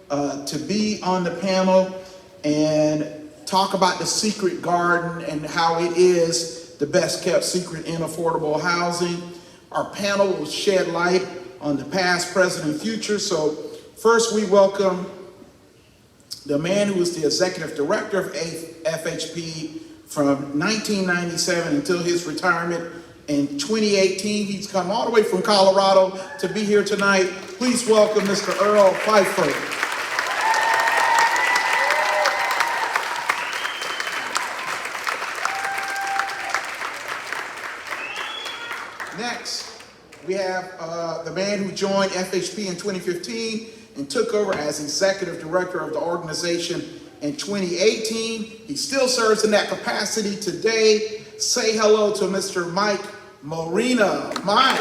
to be on the panel and talk about the secret garden and how it is the best kept secret in affordable housing. Our panel will shed light on the past, present, and future. So first we welcome the man who was the executive director of FHP from 1997 until his retirement in 2018. He's come all the way from Colorado to be here tonight. Please welcome Mr. Earl Pfeiffer. Next, we have the man who joined FHP in 2015 and took over as executive director of the organization in 2018. He still serves in that capacity today. Say hello to Mr. Mike Morina. Mike.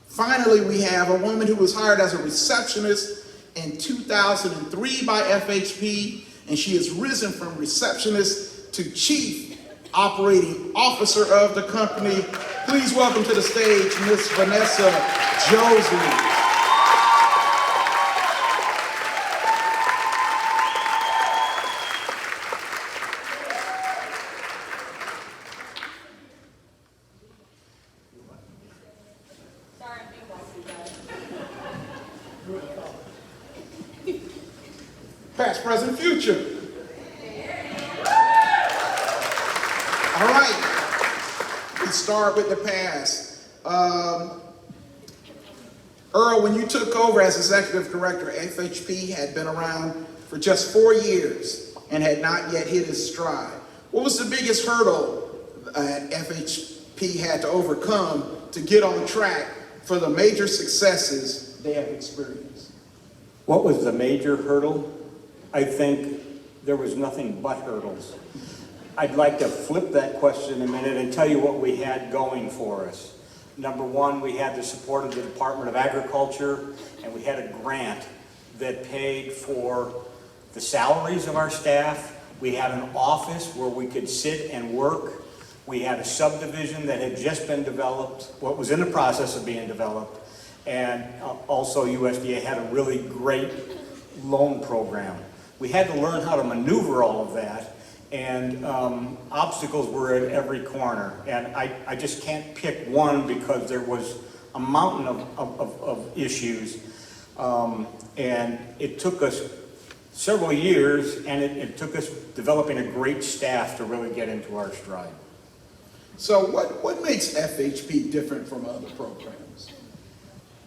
Finally, we have a woman who was hired as a receptionist in 2003 by FHP, and she has risen from receptionist to chief operating officer of the company. Please welcome to the stage Miss Vanessa Josey. Past, present, future. All right, let's start with the past. Earl, when you took over as executive director, FHP had been around for just 4 years and had not yet hit its stride. What was the biggest hurdle FHP had to overcome to get on track for the major successes they have experienced? What was the major hurdle? I think there was nothing but hurdles. I'd like to flip that question a minute and tell you what we had going for us. Number one, we had the support of the Department of Agriculture, and we had a grant that paid for the salaries of our staff. We had an office where we could sit and work. We had a subdivision that had just been developed, what was in the process of being developed, and also USDA had a really great loan program. We had to learn how to maneuver all of that, and obstacles were at every corner. And I just can't pick one because there was a mountain of issues. And it took us several years, and it took us developing a great staff to really get into our stride. So what makes FHP different from other programs?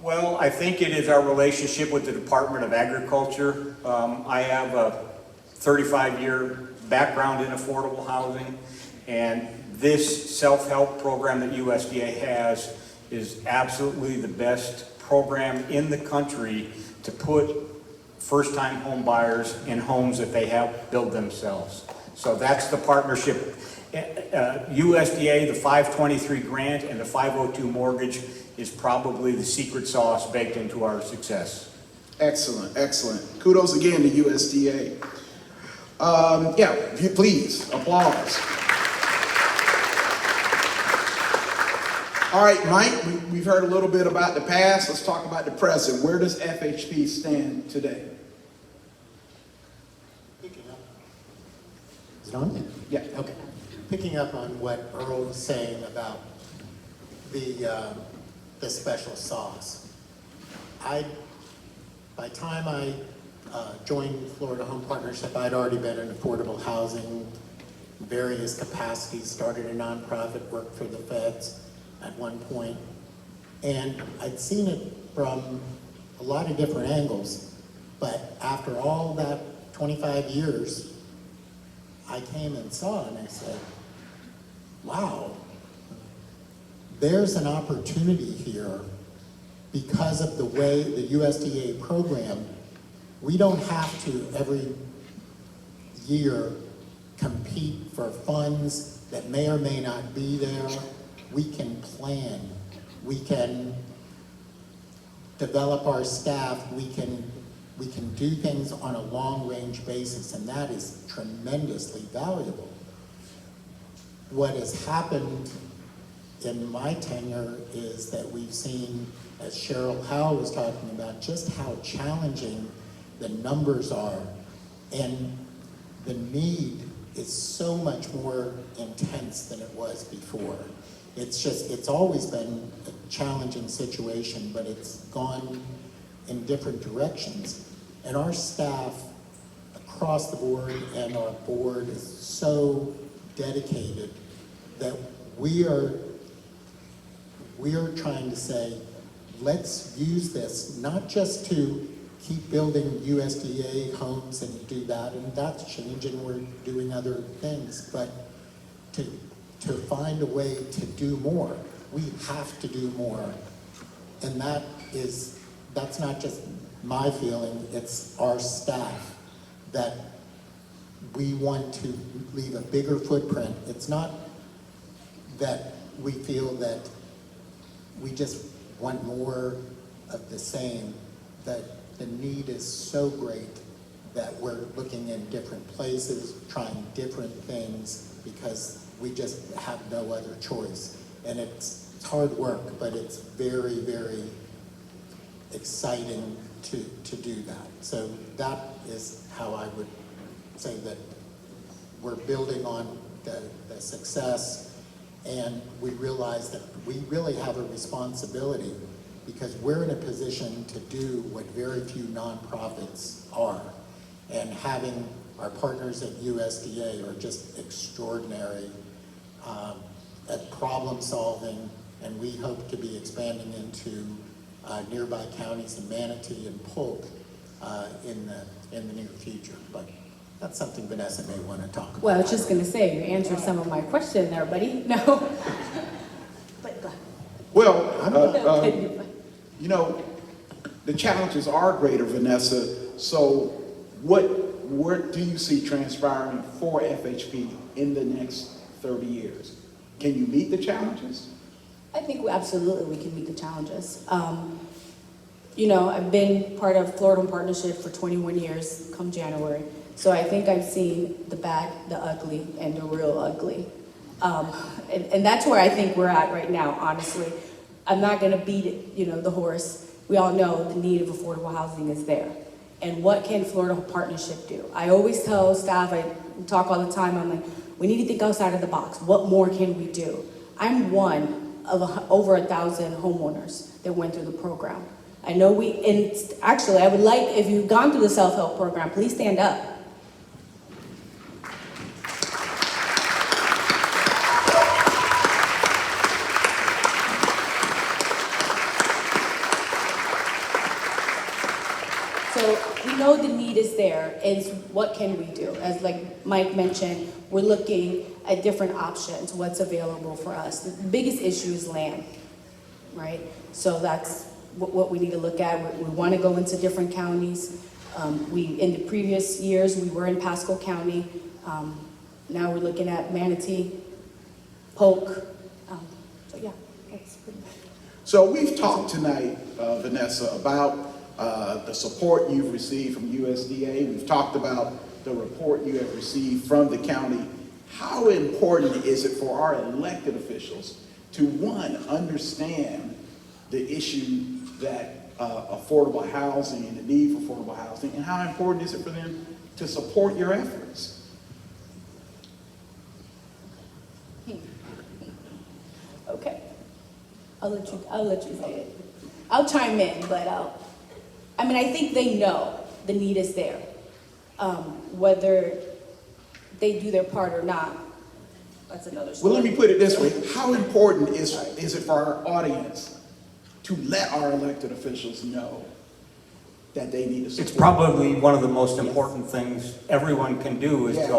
Well, I think it is our relationship with the Department of Agriculture. I have a 35-year background in affordable housing, and this self-help program that USDA has is absolutely the best program in the country to put first-time home buyers in homes that they have built themselves. So that's the partnership. USDA, the 523 grant, and the 502 mortgage is probably the secret sauce baked into our success. Excellent, excellent. Kudos again to USDA. Yeah, please, applause. All right, Mike, we've heard a little bit about the past. Let's talk about the present. Where does FHP stand today? Picking up. Is it on? Yeah. Okay. Picking up on what Earl was saying about the special sauce. By the time I joined Florida Home Partnership, I'd already been in affordable housing, various capacities, started a nonprofit, worked for the feds at one point, and I'd seen it from a lot of different angles, but after all that 25 years, I came and saw and I said, wow, there's an opportunity here because of the way the USDA program, we don't have to every year compete for funds that may or may not be there. We can plan, we can develop our staff, we can do things on a long range basis, and that is tremendously valuable. what has happened in my tenure is that we've seen, as Cheryl Howe was talking about, just how challenging the numbers are. And the need is so much more intense than it was before. It's always been a challenging situation, but it's gone in different directions. And our staff across the board and our board is so dedicated that we are trying to say, let's use this not just to keep building USDA homes and do that, and that's changing, we're doing other things, but to find a way to do more. We have to do more. And that's not just my feeling, it's our staff, that we want to leave a bigger footprint. It's not that we feel that we just want more of the same, that the need is so great that we're looking in different places, trying different things, because we just have no other choice. And it's hard work, but it's very, very exciting to do that. So that is how I would say that we're building on the success, and we realize that we really have a responsibility because we're in a position to do what very few nonprofits are. And having our partners at USDA are just extraordinary at problem solving, and we hope to be expanding into nearby counties in Manatee and Polk in the near future. But that's something Vanessa may want to talk about. Well, I was just going to say, you answered some of my question there, buddy. No. But go ahead. Well, you know, the challenges are greater, Vanessa. So what do you see transpiring for FHP in the next 30 years? Can you meet the challenges? I think absolutely we can meet the challenges. You know, I've been part of Florida Home Partnership for 21 years come January. So I think I've seen the bad, the ugly, and the real ugly. And that's where I think we're at right now, honestly. I'm not gonna beat it, you know, the horse. We all know the need of affordable housing is there. And what can Florida Home Partnership do? I always tell staff, I talk all the time, I'm like, we need to think outside of the box. What more can we do? I'm one of over 1,000 homeowners that went through the program. I know and actually, I would like, if you've gone through the self-help program, please stand up. So we know the need is there, is what can we do? As like Mike mentioned, we're looking at different options, what's available for us. The biggest issue is land, right? So that's what we need to look at. We want to go into different counties. In the previous years, we were in Pasco County. Now we're looking at Manatee, Polk. So yeah, that's pretty much. So we've talked tonight, Vanessa, about the support you've received from USDA. We've talked about the report you have received from the county. How important is it for our elected officials to, one, understand the issue that affordable housing and the need for affordable housing, and how important is it for them to support your efforts? Okay, I'll let you say it. I'll chime in, but I mean, I think they know the need is there. Whether they do their part or not, that's another story. Well, let me put it this way. How important is it for our audience to let our elected officials know that they need to support? It's probably one of the most important things everyone can do is to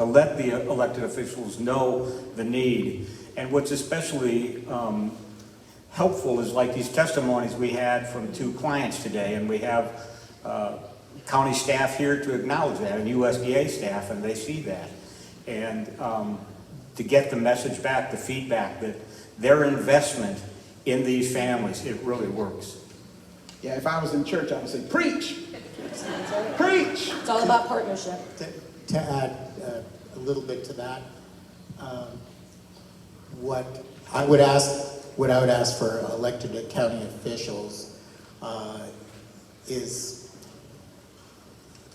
let the elected officials know the need. And what's especially helpful is like these testimonies we had from 2 clients today, and we have county staff here to acknowledge that, and USDA staff, and they see that. And to get the message back, the feedback that their investment in these families, it really works. Yeah, if I was in church, I would say, preach! Preach! It's all about partnership. To add a little bit to that, What I would ask for elected county officials is,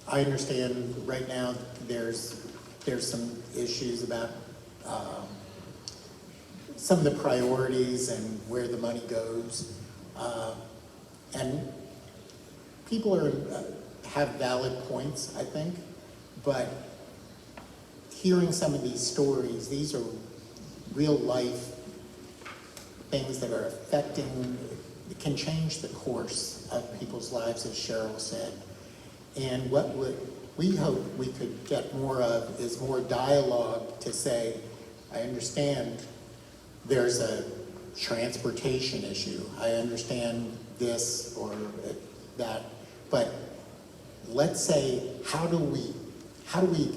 I understand right now there's some issues about some of the priorities and where the money goes. And people have valid points, I think, but hearing some of these stories, these are real life things that are affecting, can change the course of people's lives, as Cheryl said. And what we hope we could get more of is more dialogue to say, I understand there's a transportation issue. I understand this or that, but let's say, how do we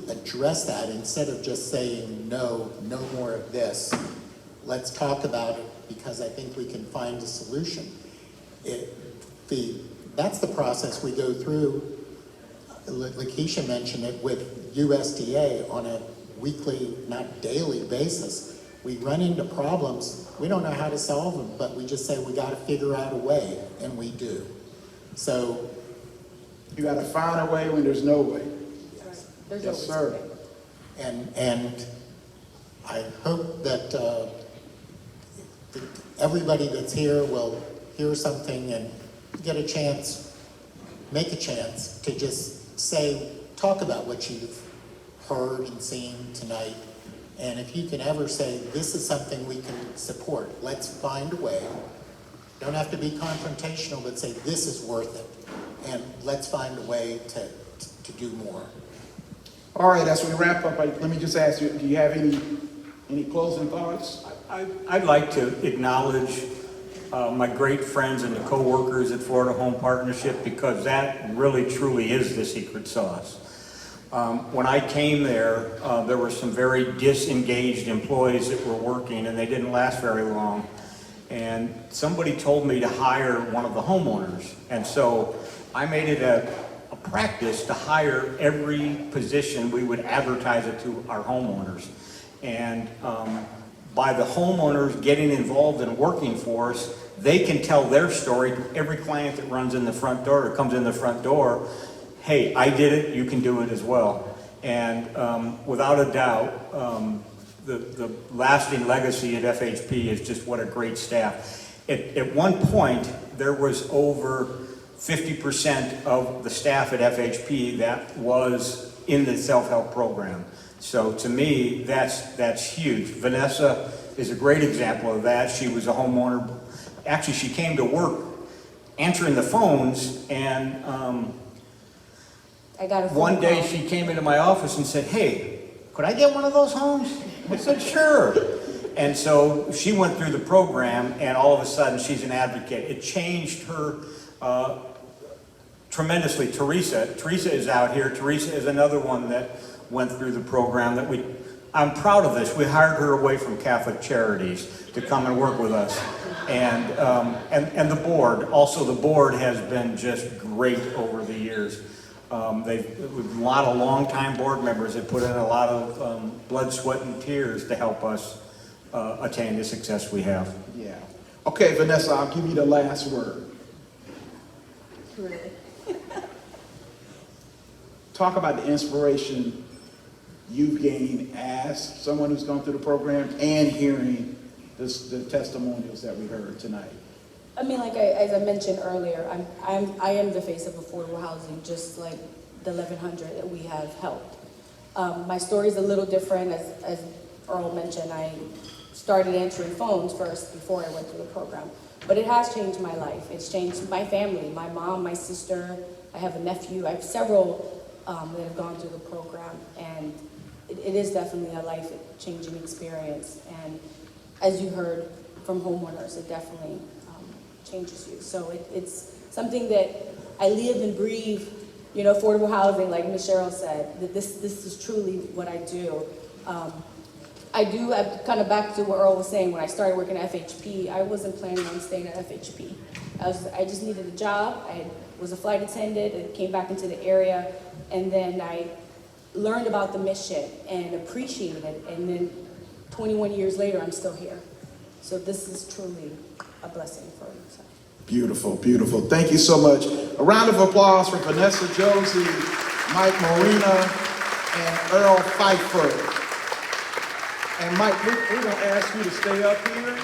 address that instead of just saying, no more of this? Let's talk about it, because I think we can find a solution. That's the process we go through. Lakeisha mentioned it with USDA on a weekly, not daily basis. We run into problems, we don't know how to solve them, but we just say we got to figure out a way, and we do. So You got to find a way when there's no way. There's Yes, always sir. a way. And I hope that everybody that's here will hear something and get a chance, make a chance to just say, talk about what you've heard and seen tonight. And if you can ever say, this is something we can support, let's find a way. Don't have to be confrontational, but say, this is worth it. And let's find a way to do more. All right, as we wrap up, let me just ask you, do you have any closing thoughts? I'd like to acknowledge my great friends and the co-workers at Florida Home Partnership, because that really truly is the secret sauce. When I came there, there were some very disengaged employees that were working, and they didn't last very long. And somebody told me to hire one of the homeowners. And so I made it a practice to hire every position. We would advertise it to our homeowners. And by the homeowners getting involved and working for us, they can tell their story to every client that runs in the front door or comes in the front door. Hey, I did it, you can do it as well. And without a doubt, the lasting legacy at FHP is just what a great staff. At one point, there was over 50% of the staff at FHP that was in the self-help program. So to me, that's huge. Vanessa is a great example of that. She was a homeowner. Actually, she came to work answering the phones, and I got a phone one day call. she came into my office and said, hey, could I get one of those homes? I said, sure. And so she went through the program, and all of a sudden she's an advocate. It changed her tremendously. Teresa is out here. Teresa is another one that went through the program that I'm proud of this. We hired her away from Catholic Charities to come and work with us. And the board, also the board has been just great over the years. With a lot of longtime board members that put in a lot of blood, sweat, and tears to help us attain the success we have. Yeah. Okay, Vanessa, I'll give you the last word. Really? Talk about the inspiration you've gained as someone who's gone through the program and hearing the testimonials that we heard tonight. I mean, as I mentioned earlier, I am the face of affordable housing, just like the 1,100 that we have helped. My story is a little different. As Earl mentioned, I started answering phones first before I went through the program. But it has changed my life. It's changed my family, my mom, my sister. I have a nephew. I have several that have gone through the program. And it is definitely a life-changing experience. And as you heard from homeowners, it definitely changes you. So it's something that I live and breathe, affordable housing, like Ms. Cheryl said, that this is truly what I do. I'm kind of back to what Earl was saying, when I started working at FHP, I wasn't planning on staying at FHP. I just needed a job. I was a flight attendant and came back into the area, and then I learned about the mission and appreciated it, and then 21 years later, I'm still here. So this is truly a blessing for me. So. Beautiful, beautiful. Thank you so much. A round of applause for Vanessa, Josey, Mike, Morina, and Earl Pfeiffer. And Mike, we're going to ask you to stay up here.